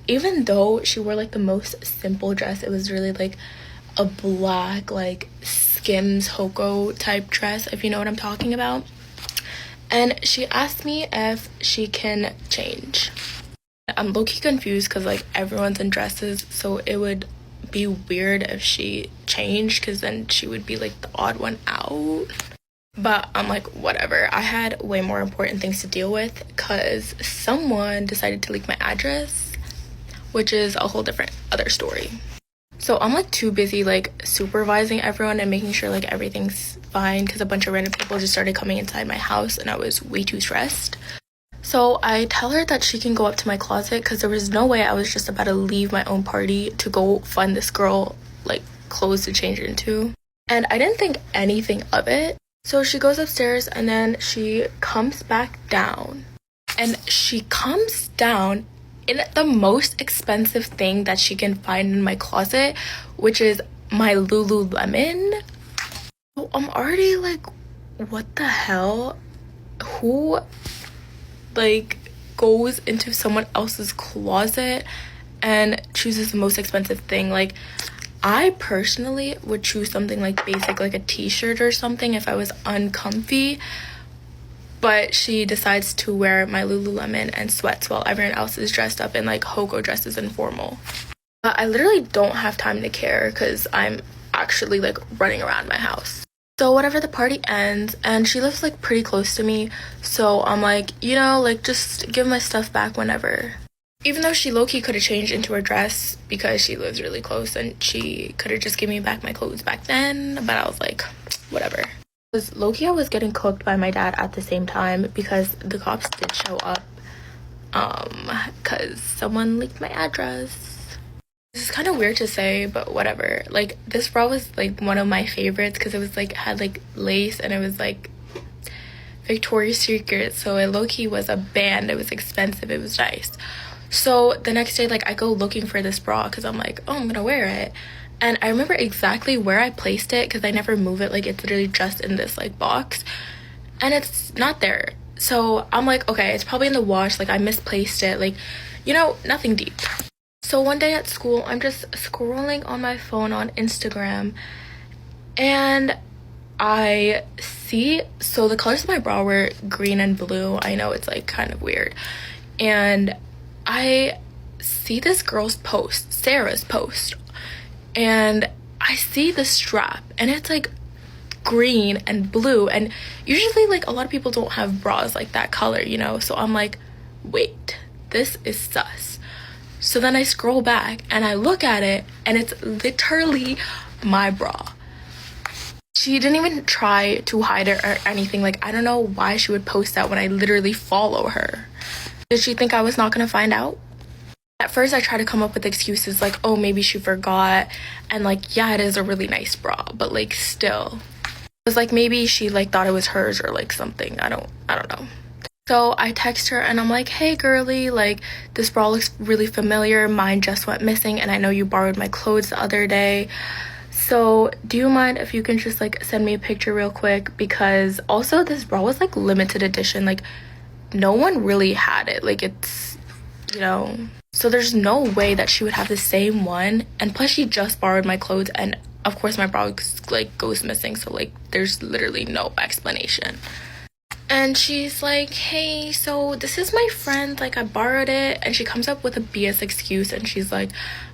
even though she wore like the most simple dress. It was really like a black like Skims Hoko type dress, if you know what I'm talking about. And she asked me if she can change. I'm low-key confused because like everyone's in dresses, so it would be weird if she changed, because then she would be like the odd one out. But I'm like, whatever. I had way more important things to deal with because someone decided to leak my address, which is a whole different other story. So I'm like too busy like supervising everyone and making sure like everything's fine, because a bunch of random people just started coming inside my house and I was way too stressed. So I tell her that she can go up to my closet, because there was no way I was just about to leave my own party to go find this girl like clothes to change into. And I didn't think anything of it. So she goes upstairs and then she comes back down. And she comes down in the most expensive thing that she can find in my closet, which is my Lululemon. So I'm already like, what the hell? Who like goes into someone else's closet and chooses the most expensive thing? Like, I personally would choose something like basic, like a t-shirt or something if I was uncomfy. But she decides to wear my Lululemon and sweats while everyone else is dressed up in like hogo dresses and formal. But I literally don't have time to care because I'm actually like running around my house. So whatever, the party ends and she lives like pretty close to me. So I'm like, you know, like just give my stuff back whenever. Even though she low-key could have changed into her dress because she lives really close and she could have just given me back my clothes back then. But I was like, whatever. Because low-key I was getting cooked by my dad at the same time because the cops did show up. Because someone leaked my address. This is kind of weird to say, but whatever. Like, this bra was like one of my favorites because it was like, had like lace and it was like Victoria's Secret. So it low-key was a band. It was expensive. It was nice. So the next day, like, I go looking for this bra because I'm like, oh, I'm gonna wear it. And I remember exactly where I placed it because I never move it. Like, it's literally just in this like box and it's not there. So I'm like, okay, it's probably in the wash. Like, I misplaced it. Like, you know, nothing deep. So one day at school, I'm just scrolling on my phone on Instagram and I see, so the colors of my bra were green and blue. I know it's like kind of weird. And I see this girl's post, Sarah's post, and I see the strap and it's like green and blue, and usually like a lot of people don't have bras like that color, you know. So I'm like, wait, this is sus. So then I scroll back and I look at it and it's literally my bra. She didn't even try to hide it or anything. Like, I don't know why she would post that when I literally follow her. Did she think I was not gonna find out? At first I tried to come up with excuses like, oh, maybe she forgot, and like, yeah, it is a really nice bra, but like still, it was like maybe she like thought it was hers or like something. I don't know. So I text her and I'm like, hey girly, like this bra looks really familiar. Mine just went missing and I know you borrowed my clothes the other day. So do you mind if you can just like send me a picture real quick? Because also this bra was like limited edition. Like, no one really had it. Like, it's, you know, so there's no way that she would have the same one. And plus she just borrowed my clothes and of course my bra like goes missing, so like there's literally no explanation. And she's like, hey, so this is my friend, like I borrowed it. And she comes up with a BS excuse and she's like,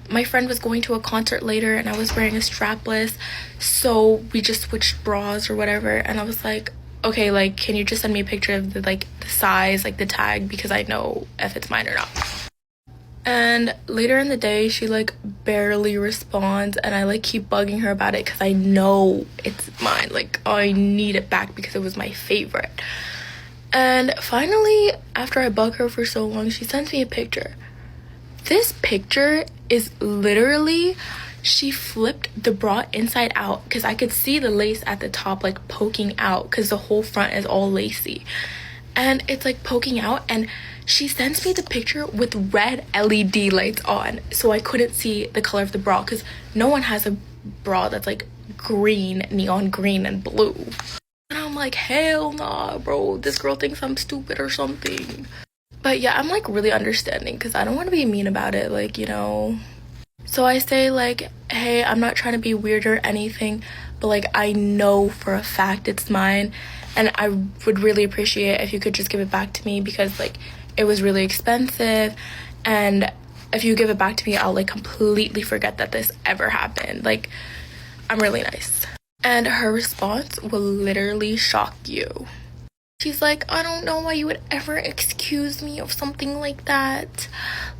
my friend was going to a concert later and I was wearing a strapless, so we just switched bras or whatever. And I was like, okay, like, can you just send me a picture of the like the size, like the tag, because I know if it's mine or not. And later in the day she like barely responds and I like keep bugging her about it because I know it's mine. Like, oh, I need it back because it was my favorite. And finally, after I bug her for so long, she sends me a picture. This picture is literally, she flipped the bra inside out because I could see the lace at the top like poking out because the whole front is all lacy and it's like poking out, and she sends me the picture with red LED lights on so I couldn't see the color of the bra because no one has a bra that's like green, neon green and blue. And I'm like, hell nah, bro, this girl thinks I'm stupid or something. But yeah, I'm like really understanding because I don't want to be mean about it, like, you know. So I say like, hey, I'm not trying to be weird or anything, but like I know for a fact it's mine and I would really appreciate it if you could just give it back to me because like it was really expensive and if you give it back to me, I'll like completely forget that this ever happened. Like, I'm really nice. And her response will literally shock you. She's like, I don't know why you would ever excuse me of something like that.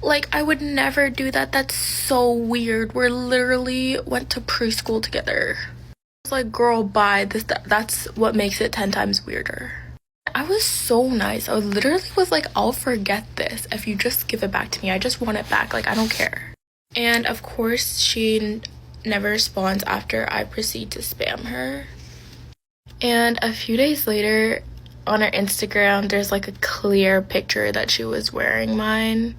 Like, I would never do that. That's so weird. We're literally went to preschool together. I was like, girl, bye. That's what makes it 10 times weirder. I was so nice. I literally was like, I'll forget this if you just give it back to me. I just want it back. Like, I don't care. And of course, she never responds after I proceed to spam her. And a few days later, on her Instagram, there's like a clear picture that she was wearing mine.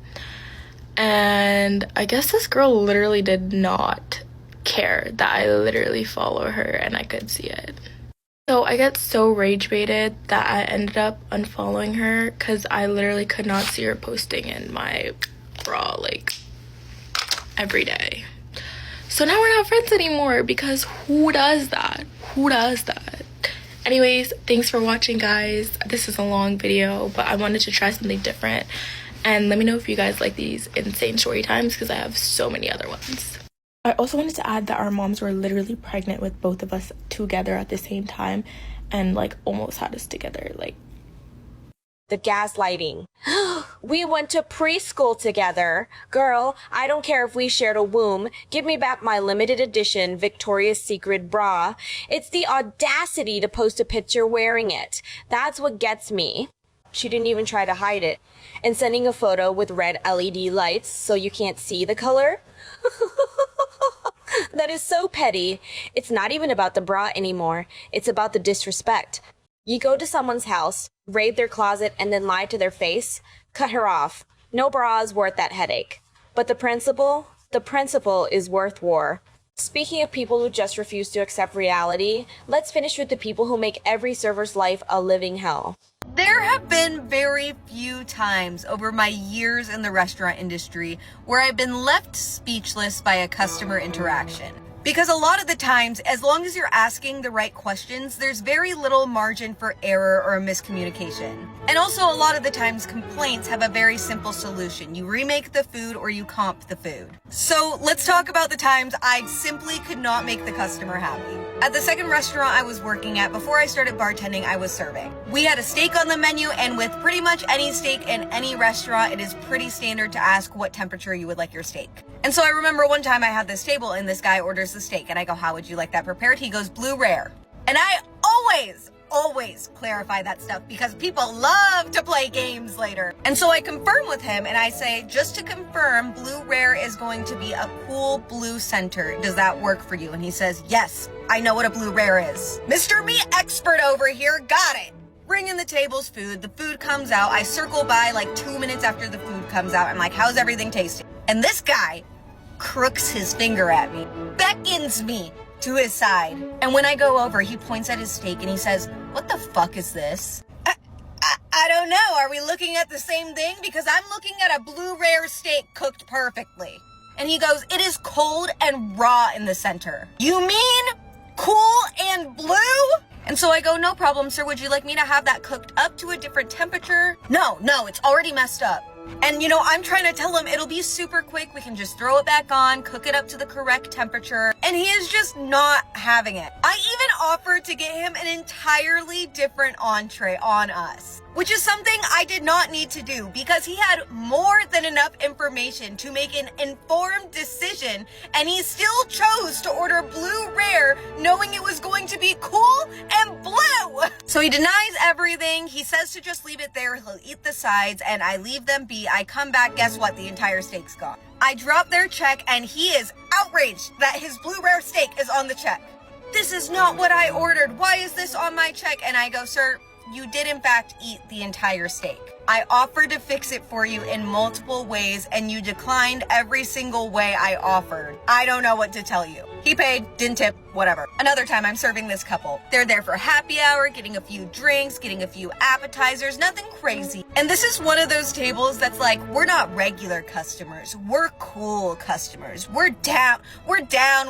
And I guess this girl literally did not care that I literally follow her and I could see it. So I got so rage baited that I ended up unfollowing her because I literally could not see her posting in my bra like every day. So now we're not friends anymore because who does that? Who does that? Anyways, thanks for watching, guys. This is a long video, but I wanted to try something different. And let me know if you guys like these insane story times because I have so many other ones. I also wanted to add that our moms were literally pregnant with both of us together at the same time and like almost had us together. Like, The gaslighting. We went to preschool together. Girl, I don't care if we shared a womb. Give me back my limited edition Victoria's Secret bra. It's the audacity to post a picture wearing it. That's what gets me. She didn't even try to hide it. And sending a photo with red LED lights so you can't see the color? That is so petty. It's not even about the bra anymore. It's about the disrespect. You go to someone's house, raid their closet, and then lie to their face? Cut her off. No bra is worth that headache. But the principle is worth war. Speaking of people who just refuse to accept reality, let's finish with the people who make every server's life a living hell. There have been very few times over my years in the restaurant industry where I've been left speechless by a customer interaction. Because a lot of the times, as long as you're asking the right questions, there's very little margin for error or miscommunication. And also a lot of the times complaints have a very simple solution. You remake the food or you comp the food. So let's talk about the times I simply could not make the customer happy. At the second restaurant I was working at, before I started bartending, I was serving. We had a steak on the menu, and with pretty much any steak in any restaurant, it is pretty standard to ask what temperature you would like your steak. And so I remember one time I had this table and this guy orders the steak and I go, how would you like that prepared? He goes, blue rare. And I always clarify that stuff because people love to play games later. And so I confirm with him and I say, just to confirm, blue rare is going to be a cool blue center. Does that work for you? And he says, yes, I know what a blue rare is. Mr. Me expert over here, got it. Bring in the table's food. The food comes out. I circle by like 2 minutes after the food comes out. I'm like, how's everything tasting? And this guy crooks his finger at me, beckons me to his side. And when I go over, he points at his steak and he says, what the fuck is this? I don't know. Are we looking at the same thing? Because I'm looking at a blue rare steak cooked perfectly. And he goes, it is cold and raw in the center. You mean cool and blue? And so I go, no problem, sir. Would you like me to have that cooked up to a different temperature? No, it's already messed up. And you know, I'm trying to tell him it'll be super quick. We can just throw it back on, cook it up to the correct temperature. And he is just not having it. I even offered to get him an entirely different entree on us, which is something I did not need to do because he had more than enough information to make an informed decision, and he still chose to order blue rare knowing it was going to be cool and blue. So he denies everything. He says to just leave it there. He'll eat the sides, and I leave them be. I come back, guess what? The entire steak's gone. I drop their check, and he is outraged that his blue rare steak is on the check. This is not what I ordered. Why is this on my check? And I go, sir, you did in fact eat the entire steak. I offered to fix it for you in multiple ways and you declined every single way I offered. I don't know what to tell you. He paid, didn't tip, whatever. Another time I'm serving this couple. They're there for happy hour, getting a few drinks, getting a few appetizers, nothing crazy. And this is one of those tables that's like, we're not regular customers. We're cool customers. We're down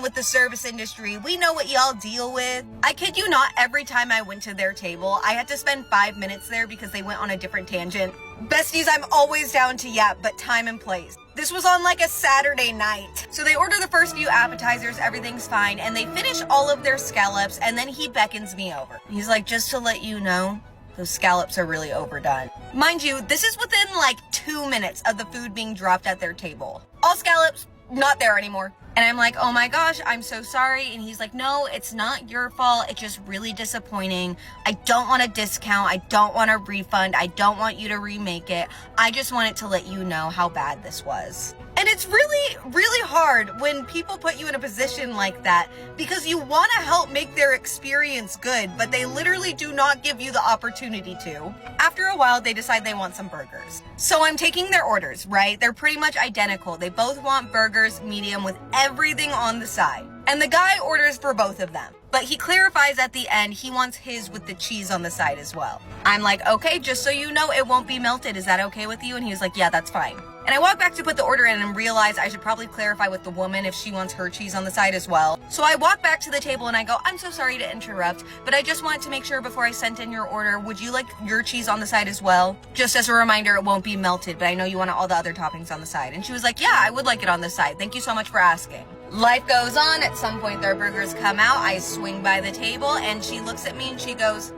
with the service industry. We know what y'all deal with. I kid you not, every time I went to their table, I had to spend 5 minutes there because they went on a different tangent. Besties, I'm always down to yap, but time and place. This was on like a Saturday night. So they order the first few appetizers, everything's fine, and they finish all of their scallops, and then he beckons me over. He's like, just to let you know, those scallops are really overdone. Mind you, this is within like 2 minutes of the food being dropped at their table. All scallops, not there anymore. And I'm like, oh my gosh, I'm so sorry. And he's like, no, it's not your fault. It's just really disappointing. I don't want a discount. I don't want a refund. I don't want you to remake it. I just wanted to let you know how bad this was. And it's really, really hard when people put you in a position like that because you want to help make their experience good, but they literally do not give you the opportunity to. After a while, they decide they want some burgers. So I'm taking their orders, right? They're pretty much identical. They both want burgers, medium, with everything on the side. And the guy orders for both of them. But he clarifies at the end he wants his with the cheese on the side as well. I'm like, okay, just so you know, it won't be melted. Is that okay with you? And he was like, yeah, that's fine. And I walk back to put the order in and realize I should probably clarify with the woman if she wants her cheese on the side as well. So I walk back to the table and I go, I'm so sorry to interrupt, but I just wanted to make sure before I sent in your order, would you like your cheese on the side as well? Just as a reminder, it won't be melted, but I know you want all the other toppings on the side. And she was like, yeah, I would like it on the side. Thank you so much for asking. Life goes on. At some point, their burgers come out. I swing by the table and she looks at me and she goes,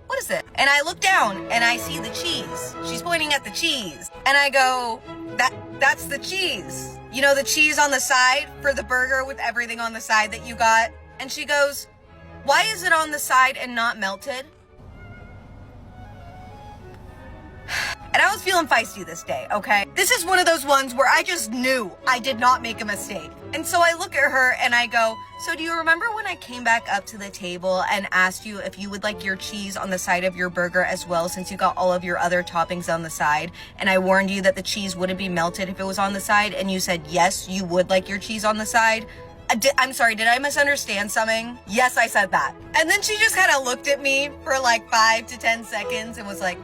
what is it? And I look down and I see the cheese. She's pointing at the cheese. And I go, that's the cheese. You know, the cheese on the side for the burger with everything on the side that you got? And she goes, why is it on the side and not melted? And I was feeling feisty this day, okay? This is one of those ones where I just knew I did not make a mistake. And so I look at her and I go, so do you remember when I came back up to the table and asked you if you would like your cheese on the side of your burger as well, since you got all of your other toppings on the side? And I warned you that the cheese wouldn't be melted if it was on the side, and you said, yes, you would like your cheese on the side. I'm sorry, did I misunderstand something? Yes, I said that. And then she just kind of looked at me for like 5 to 10 seconds and was like,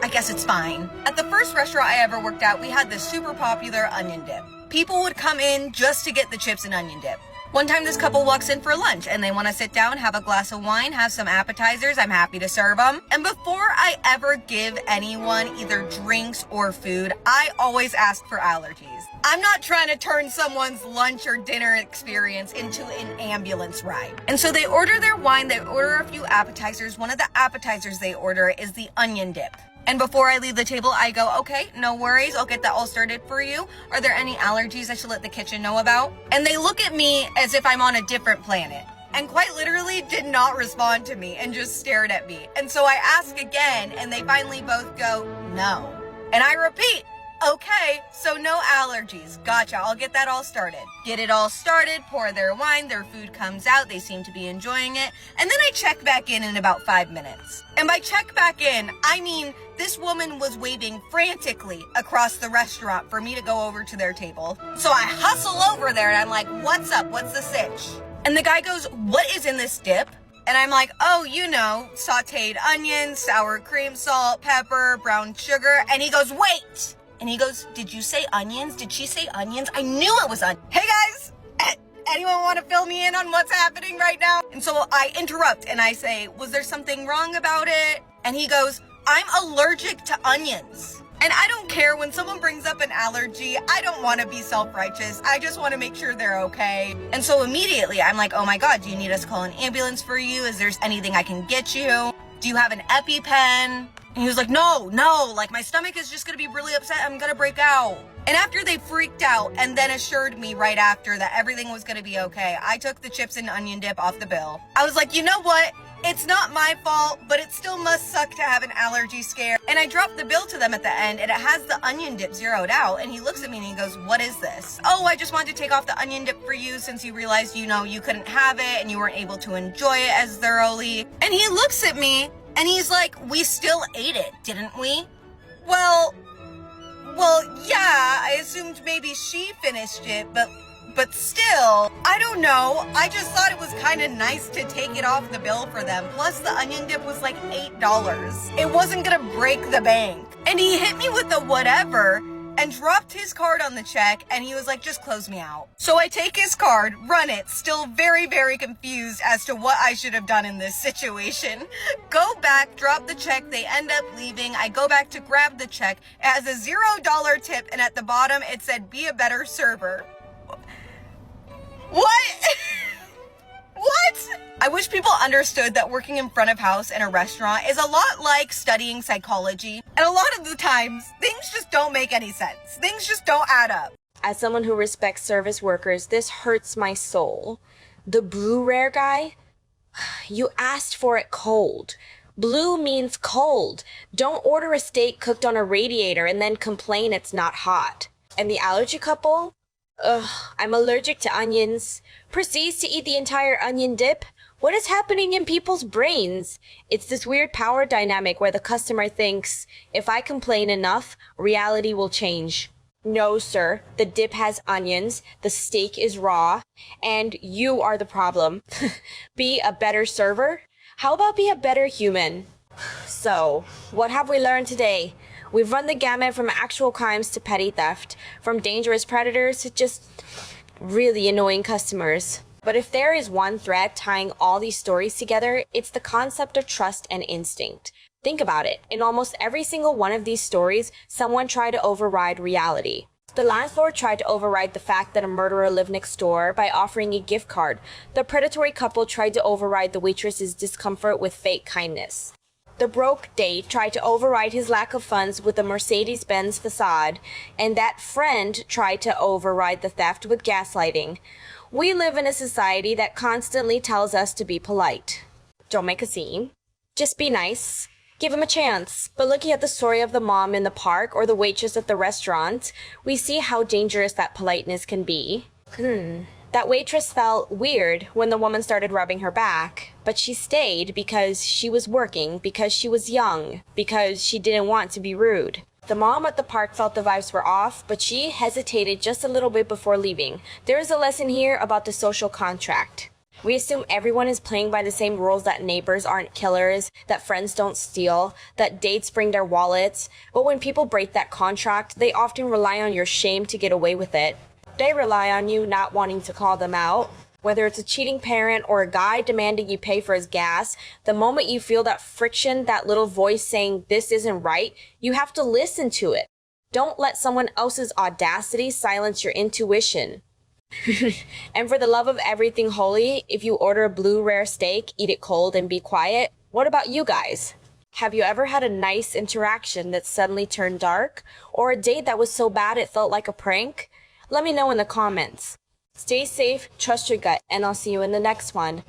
I guess it's fine. At the first restaurant I ever worked at, we had this super popular onion dip. People would come in just to get the chips and onion dip. One time this couple walks in for lunch and they want to sit down, have a glass of wine, have some appetizers. I'm happy to serve them. And before I ever give anyone either drinks or food, I always ask for allergies. I'm not trying to turn someone's lunch or dinner experience into an ambulance ride. And so they order their wine, they order a few appetizers. One of the appetizers they order is the onion dip. And before I leave the table, I go, okay, no worries. I'll get that all started for you. Are there any allergies I should let the kitchen know about? And they look at me as if I'm on a different planet. And quite literally did not respond to me and just stared at me. And so I ask again, and they finally both go, no. And I repeat, okay, so no allergies. Gotcha, I'll get that all started. Get it all started, pour their wine, their food comes out, they seem to be enjoying it. And then I check back in about 5 minutes. And by check back in, I mean this woman was waving frantically across the restaurant for me to go over to their table. So I hustle over there and I'm like, what's up? What's the sitch? And the guy goes, what is in this dip? And I'm like, oh, you know, sauteed onions, sour cream, salt, pepper, brown sugar. And he goes, wait. And he goes, did you say onions? Did she say onions? I knew it was onions. Hey guys, anyone want to fill me in on what's happening right now? And so I interrupt and I say, was there something wrong about it? And he goes, I'm allergic to onions. And I don't care when someone brings up an allergy. I don't want to be self-righteous. I just want to make sure they're okay. And so immediately I'm like, oh my God, do you need us to call an ambulance for you? Is there anything I can get you? Do you have an EpiPen? And he was like, no, like my stomach is just going to be really upset. I'm going to break out. And after they freaked out and then assured me right after that everything was going to be okay, I took the chips and onion dip off the bill. I was like, you know what? It's not my fault, but it still must suck to have an allergy scare. And I dropped the bill to them at the end and it has the onion dip zeroed out. And he looks at me and he goes, what is this? Oh, I just wanted to take off the onion dip for you since you realized, you know, you couldn't have it and you weren't able to enjoy it as thoroughly. And he looks at me and he's like, we still ate it, didn't we? Well, yeah, I assumed maybe she finished it, but still, I don't know. I just thought it was kind of nice to take it off the bill for them. Plus, the onion dip was like $8. It wasn't gonna break the bank. And he hit me with the whatever. and dropped his card on the check, and he was like, just close me out. So I take his card, run it, still very, very confused as to what I should have done in this situation. Go back, drop the check, they end up leaving. I go back to grab the check. It has a $0 tip, and at the bottom it said, be a better server. What? What? I wish people understood that working in front of house in a restaurant is a lot like studying psychology. And a lot of the times, things just don't make any sense. Things just don't add up. As someone who respects service workers, this hurts my soul. The blue rare guy? You asked for it cold. Blue means cold. Don't order a steak cooked on a radiator and then complain it's not hot. And the allergy couple? Ugh, I'm allergic to onions. Proceeds to eat the entire onion dip? What is happening in people's brains? It's this weird power dynamic where the customer thinks, if I complain enough, reality will change. No, sir. The dip has onions, the steak is raw, and you are the problem. Be a better server? How about be a better human? So, what have we learned today? We've run the gamut from actual crimes to petty theft, from dangerous predators to just really annoying customers. But if there is one thread tying all these stories together, it's the concept of trust and instinct. Think about it. In almost every single one of these stories, someone tried to override reality. The landlord tried to override the fact that a murderer lived next door by offering a gift card. The predatory couple tried to override the waitress's discomfort with fake kindness. The broke date tried to override his lack of funds with a Mercedes-Benz facade, and that friend tried to override the theft with gaslighting. We live in a society that constantly tells us to be polite. Don't make a scene. Just be nice. Give him a chance. But looking at the story of the mom in the park or the waitress at the restaurant, we see how dangerous that politeness can be. That waitress felt weird when the woman started rubbing her back, but she stayed because she was working, because she was young, because she didn't want to be rude. The mom at the park felt the vibes were off, but she hesitated just a little bit before leaving. There is a lesson here about the social contract. We assume everyone is playing by the same rules, that neighbors aren't killers, that friends don't steal, that dates bring their wallets. But when people break that contract, they often rely on your shame to get away with it. They rely on you not wanting to call them out. Whether it's a cheating parent or a guy demanding you pay for his gas, the moment you feel that friction, that little voice saying this isn't right, you have to listen to it. Don't let someone else's audacity silence your intuition. And for the love of everything holy, if you order a blue rare steak, eat it cold and be quiet. What about you guys? Have you ever had a nice interaction that suddenly turned dark? Or a date that was so bad it felt like a prank? Let me know in the comments. Stay safe, trust your gut, and I'll see you in the next one.